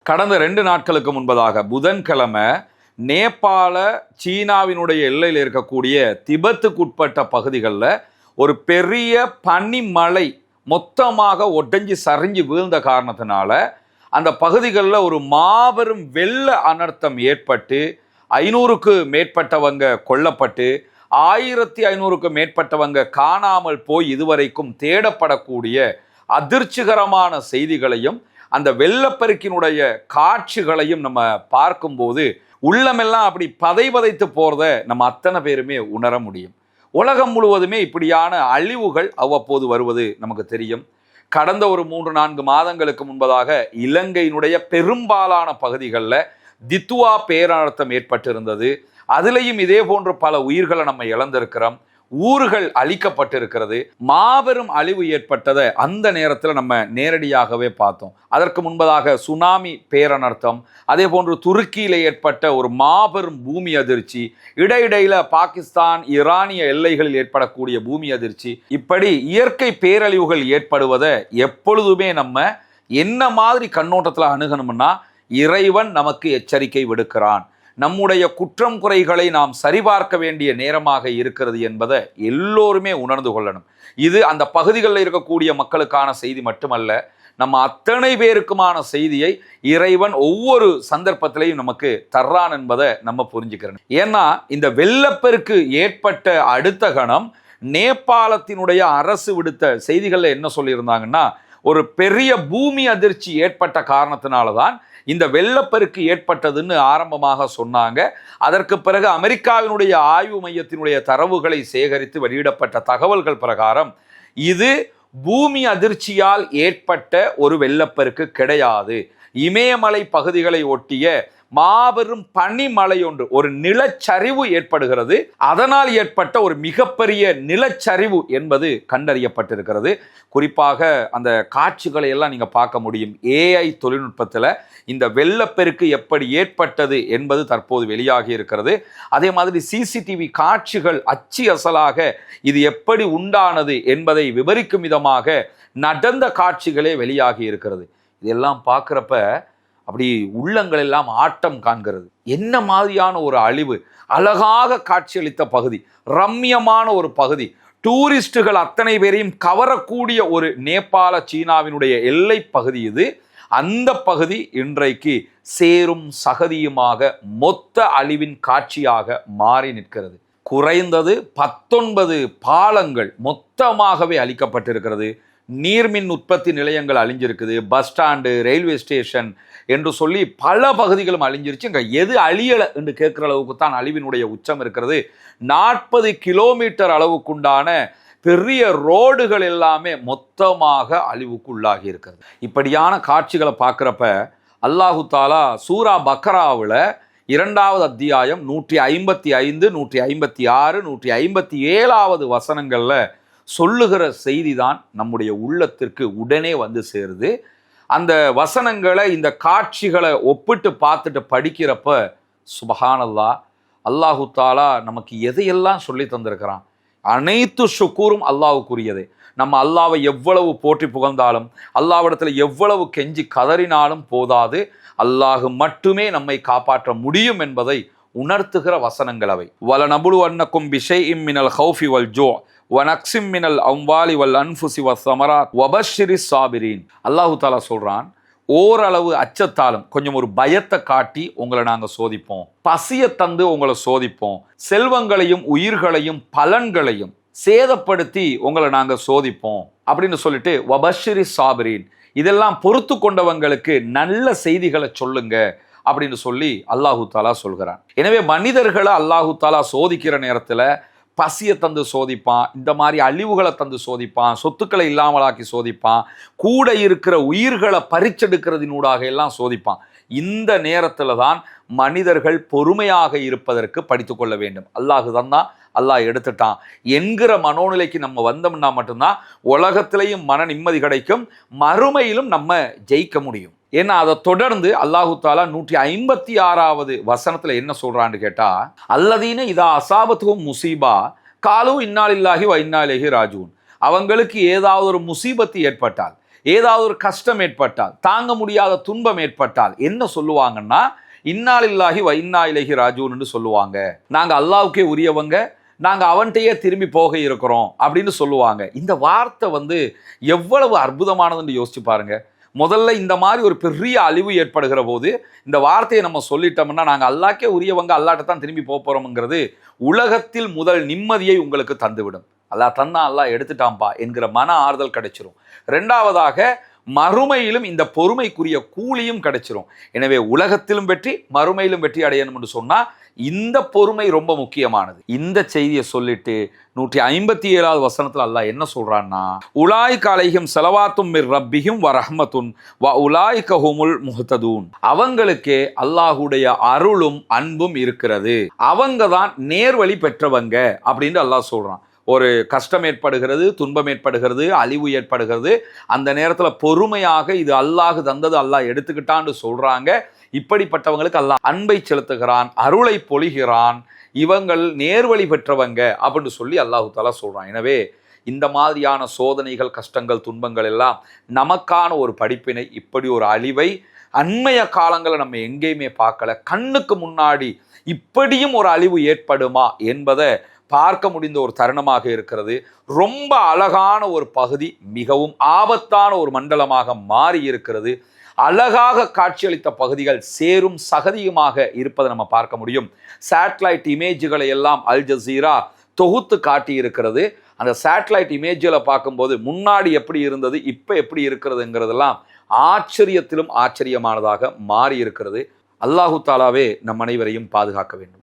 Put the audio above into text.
கடந்த 2 நாட்களுக்கு முன்பதாக புதன்கிழமை நேபாள சீனாவினுடைய எல்லையில் இருக்கக்கூடிய திபெத்துக்குட்பட்ட பகுதிகளில் ஒரு பெரிய பனிமலை மொத்தமாக ஒட்டஞ்சி சரிஞ்சு வீழ்ந்த காரணத்தினால அந்த பகுதிகளில் ஒரு மாபெரும் வெள்ள அனர்த்தம் ஏற்பட்டு 500க்கு மேற்பட்டவங்க கொல்லப்பட்டு 1500க்கு மேற்பட்டவங்க காணாமல் போய் இதுவரைக்கும் தேடப்படக்கூடிய அதிர்ச்சிகரமான செய்திகளையும் அந்த வெள்ளப்பெருக்கினுடைய காட்சிகளையும் நம்ம பார்க்கும்போது உள்ளமெல்லாம் அப்படி பதைத்து போறத நம்ம அத்தனை பேருமே உணர முடியும். உலகம் முழுவதுமே இப்படியான அழிவுகள் அவ்வப்போது வருவது நமக்கு தெரியும். கடந்த ஒரு 3-4 மாதங்களுக்கு முன்பதாக இலங்கையினுடைய பெரும்பாலான பகுதிகளில் தித்துவா பேரனர்த்தம் ஏற்பட்டிருந்தது. அதுலேயும் இதே போன்ற பல உயிர்களை நம்ம இழந்திருக்கிறோம். ஊர்கள் அழிக்கப்பட்டிருக்கிறது. மாபெரும் அழிவு ஏற்பட்டதை அந்த நேரத்தில் நம்ம நேரடியாகவே பார்த்தோம். அதற்கு முன்பதாக சுனாமி பேரனர்த்தம், அதே போன்று துருக்கியில் ஏற்பட்ட ஒரு மாபெரும் பூமி அதிர்ச்சி, இடையிடையில் பாகிஸ்தான் ஈரானிய எல்லைகளில் ஏற்படக்கூடிய பூமி அதிர்ச்சி, இப்படி இயற்கை பேரழிவுகள் ஏற்படுவதை எப்பொழுதுமே நம்ம என்ன மாதிரி கண்ணோட்டத்தில் அணுகணும்னா, இறைவன் நமக்கு எச்சரிக்கை விடுக்கிறான், நம்முடைய குற்றம் குறைகளை நாம் சரிபார்க்க வேண்டிய நேரமாக இருக்கிறது என்பதை எல்லோருமே உணர்ந்து கொள்ளணும். இது அந்த பகுதிகளில் இருக்கக்கூடிய மக்களுக்கான செய்தி மட்டுமல்ல, நம்ம அத்தனை பேருக்குமான செய்தியை இறைவன் ஒவ்வொரு சந்தர்ப்பத்திலையும் நமக்கு தர்றான் என்பதை நம்ம புரிஞ்சுக்கிறோம். ஏன்னா இந்த வெள்ளப்பெருக்கு ஏற்பட்ட அடுத்த கணம் நேபாளத்தினுடைய அரசு விடுத்த செய்திகளில் என்ன சொல்லியிருந்தாங்கன்னா, ஒரு பெரிய பூமி அதிர்ச்சி ஏற்பட்ட காரணத்தினால தான் இந்த வெள்ளப்பெருக்கு ஏற்பட்டதுன்னு ஆரம்பமாக சொன்னாங்க. அதற்கு பிறகு அமெரிக்காவினுடைய ஆய்வு மையத்தினுடைய தரவுகளை சேகரித்து வெளியிடப்பட்ட தகவல்கள் பிரகாரம் இது பூமி அதிர்ச்சியால் ஏற்பட்ட ஒரு வெள்ளப்பெருக்கு கிடையாது. இமயமலை பகுதிகளை ஒட்டிய மாபெரும் பனிமலை ஒன்று, ஒரு நிலச்சரிவு ஏற்படுகிறது. அதனால் ஏற்பட்ட ஒரு மிகப்பெரிய நிலச்சரிவு என்பது கண்டறியப்பட்டிருக்கிறது. குறிப்பாக அந்த காட்சிகளை எல்லாம் நீங்க பார்க்க முடியும். AI தொழில்நுட்பத்தில் இந்த வெள்ளப்பெருக்கு எப்படி ஏற்பட்டது என்பது தற்போது வெளியாகி இருக்கிறது. அதே மாதிரி CCTV காட்சிகள் அச்சு அசலாக இது எப்படி உண்டானது என்பதை விவரிக்கும் விதமாக நடந்த காட்சிகளே வெளியாகி இருக்கிறது. இதெல்லாம் பார்க்குறப்ப அப்படி உள்ளங்கள் எல்லாம் ஆட்டம் காண்கிறது. என்ன மாதிரியான ஒரு அழிவு! அழகாக காட்சியளித்த பகுதி, ரம்மியமான ஒரு பகுதி, டூரிஸ்டுகள் அத்தனை பேரையும் கவரக்கூடிய ஒரு நேபாள சீனாவினுடைய எல்லை பகுதி இது. அந்த பகுதி இன்றைக்கு சேரும் சகதியுமாக மொத்த அழிவின் காட்சியாக மாறி நிற்கிறது. குறைந்தது 19 பாலங்கள் மொத்தமாகவே அழிக்கப்பட்டிருக்கிறது. நீர்மின் உற்பத்தி நிலையங்கள் அழிஞ்சிருக்குது. பஸ் ஸ்டாண்டு, ரயில்வே ஸ்டேஷன் என்று சொல்லி பல பகுதிகளும் அழிஞ்சிருச்சு. இங்கே எது அழியலை என்று கேட்குற அளவுக்கு தான் அழிவினுடைய உச்சம் இருக்கிறது. 40 கிலோமீட்டர் அளவுக்குண்டான பெரிய ரோடுகள் எல்லாமே மொத்தமாக அழிவுக்குள்ளாகி இருக்கிறது. இப்படியான காட்சிகளை பார்க்குறப்ப அல்லாஹு தாலா சூரா பக்ராவில் 2வது அத்தியாயம் 155, 156, 157வது வசனங்களில் சொல்லுகிற செய்தி தான் நம்முடைய உள்ளத்திற்கு உடனே வந்து சேருது. அந்த வசனங்களை, இந்த காட்சிகளை ஒப்பிட்டு பார்த்துட்டு படிக்கிறப்ப சுபஹானல்லாஹ், அல்லாஹு தாலா நமக்கு எதையெல்லாம் சொல்லி தந்திருக்கிறான். அனைத்து ஷுக்கூரும் அல்லாஹுக்குரியது. நம்ம அல்லாவை எவ்வளவு போற்றி புகழ்ந்தாலும், அல்லாவிடத்தில் எவ்வளவு கெஞ்சி கதறினாலும் போதாது. அல்லாஹ் மட்டுமே நம்மை காப்பாற்ற முடியும் என்பதை உணர்த்துகிற வசனங்கள் அவை. வல நபுலுவன்னக்கும் பிஷைஇம் மினல் ஹௌஃபி வல் ஜூ வனக்ஸிம் மினல் அம்வாலி வல் அன்ஃபுஸி வஸ்ஸமராத் வபஷ்ஷிரிஸ் சாபிரீன். அல்லாஹு தாலா சொல்றான், ஓரளவு அச்சத்தாலும் கொஞ்சம் ஒரு பயத்தை காட்டி உங்களை நாங்கள் சோதிப்போம், பசியை தந்து உங்களை சோதிப்போம், செல்வங்களையும் உயிர்களையும் பலன்களையும் சேதப்படுத்தி உங்களை நாங்கள் சோதிப்போம் அப்படின்னு சொல்லிட்டு வபஷ்ஷிரி சாபிரீன், இதெல்லாம் பொறுத்து கொண்டவங்களுக்கு நல்ல செய்திகளை சொல்லுங்க அப்படின்னு சொல்லி அல்லாஹு தாலா சொல்கிறான். எனவே மனிதர்களை அல்லாஹு தாலா சோதிக்கிற நேரத்தில் பசியை தந்து சோதிப்பான், இந்த மாதிரி அழிவுகளை தந்து சோதிப்பான், சொத்துக்களை இல்லாமலாக்கி சோதிப்பான், கூட இருக்கிற உயிர்களை பறிச்செடுக்கிறதினூடாக எல்லாம் சோதிப்பான். இந்த நேரத்தில் தான் மனிதர்கள் பொறுமையாக இருப்பதற்கு படித்து கொள்ள வேண்டும். அல்லாஹு தந்தா, அல்லாஹ் எடுத்துட்டான் என்கிற மனோநிலைக்கு நம்ம வந்தோம்னா மட்டும்தான் உலகத்திலையும் மன நிம்மதி கிடைக்கும், மறுமையிலும் நம்ம ஜெயிக்க முடியும். ஏன்னா அதை தொடர்ந்து அல்லாஹு தாலா 156வது வசனத்துல என்ன சொல்றான்னு கேட்டா, அல்லதீன இதா அசாபத்துவும் முசீபா காலு இன்னா லில்லாஹி வ இன்னா இலைஹி ராஜிஊன். அவங்களுக்கு ஏதாவது ஒரு முசீபத்து ஏற்பட்டால், ஏதாவது ஒரு கஷ்டம் ஏற்பட்டால், தாங்க முடியாத துன்பம் ஏற்பட்டால் என்ன சொல்லுவாங்கன்னா, இன்னா லில்லாஹி வ இன்னா இலைஹி ராஜிஊன்னு சொல்லுவாங்க. நாங்க அல்லாஹ்வுக்கே உரியவங்க, நாங்க அவன்கிட்டயே திரும்பி போக இருக்கிறோம் அப்படின்னு சொல்லுவாங்க. இந்த வார்த்தை எவ்வளவு அற்புதமானதுன்னு யோசிச்சு பாருங்க. முதல்ல இந்த மாதிரி ஒரு பெரிய அழிவு ஏற்படுகிற போது இந்த வார்த்தையை நம்ம சொல்லிட்டோம்னா, நாங்க அல்லாஹ்க்கே உரியவங்க, அல்லாஹ்ட்ட தான் திரும்பி போறோம்ங்கிறது உலகத்தில் முதல் நிம்மதியை உங்களுக்கு தந்துவிடும். அல்லாஹ் தந்தான், அல்லாஹ் எடுத்துட்டான்பா என்கிற மன ஆறுதல் கிடைச்சிரும். ரெண்டாவதாக மறுமையிலும் இந்த பொறுமைக்குரிய கூலியும் கிடைச்சிரும். எனவே உலகத்திலும் வெற்றி, மறுமையிலும் வெற்றி அடையணும் என்று சொன்னா இந்த பொறுமை ரொம்ப முக்கியமானது. இந்த செய்தியை சொல்லிட்டு 157வது வசனத்துல அல்லாஹ் என்ன சொல்றான்னா, உலாயிக அலைஹிம் ஸலவாத்தும் மிர் ரப்பிஹிம் வ ரஹ்மத்துன் வ உலாயிக ஹுமுல் முஹ்ததூன். அவங்களுக்கே அல்லாஹ்வுடைய அருளும் அன்பும் இருக்கிறது, அவங்க தான் நேர்வழி பெற்றவங்க அப்படின்னு அல்லாஹ் சொல்றான். ஒரு கஷ்டம் ஏற்படுகிறது, துன்பம் ஏற்படுகிறது, அழிவு ஏற்படுகிறது, அந்த நேரத்தில் பொறுமையாக இது அல்லாஹ் தந்தது, அல்லாஹ் எடுத்துக்கிட்டான்னு சொல்றாங்க. இப்படிப்பட்டவங்களுக்கு அல்லாஹ் அன்பை செலுத்துகிறான், அருளை பொழிகிறான், இவங்கள் நேர்வழி பெற்றவங்க அப்படின்னு சொல்லி அல்லாஹு தஆலா சொல்றான். எனவே இந்த மாதிரியான சோதனைகள், கஷ்டங்கள், துன்பங்கள் எல்லாம் நமக்கான ஒரு படிப்பினை. இப்படி ஒரு அழிவை அண்மைய காலங்களை நம்ம எங்கேயுமே பார்க்கல. கண்ணுக்கு முன்னாடி இப்படியும் ஒரு அழிவு ஏற்படுமா என்பதை பார்க்க முடிந்த ஒரு தருணமாக இருக்கிறது. ரொம்ப அழகான ஒரு பகுதி, மிகவும் ஆபத்தான ஒரு மண்டலமாக மாறி இருக்கிறது. அழகாக காட்சியளித்த பகுதிகள் சேரும் சகதியுமாக இருப்பதை நம்ம பார்க்க முடியும். சேட்டலைட் இமேஜ்களை எல்லாம் அல் ஜசீரா தொகுத்து காட்டி இருக்கிறது. அந்த சேட்டலைட் இமேஜ்களை பார்க்கும்போது முன்னாடி எப்படி இருந்தது, இப்போ எப்படி இருக்கிறதுங்கிறதெல்லாம் ஆச்சரியத்திலும் ஆச்சரியமானதாக மாறி இருக்கிறது. அல்லாஹு தாலாவே நம் அனைவரையும் பாதுகாக்க வேண்டும்.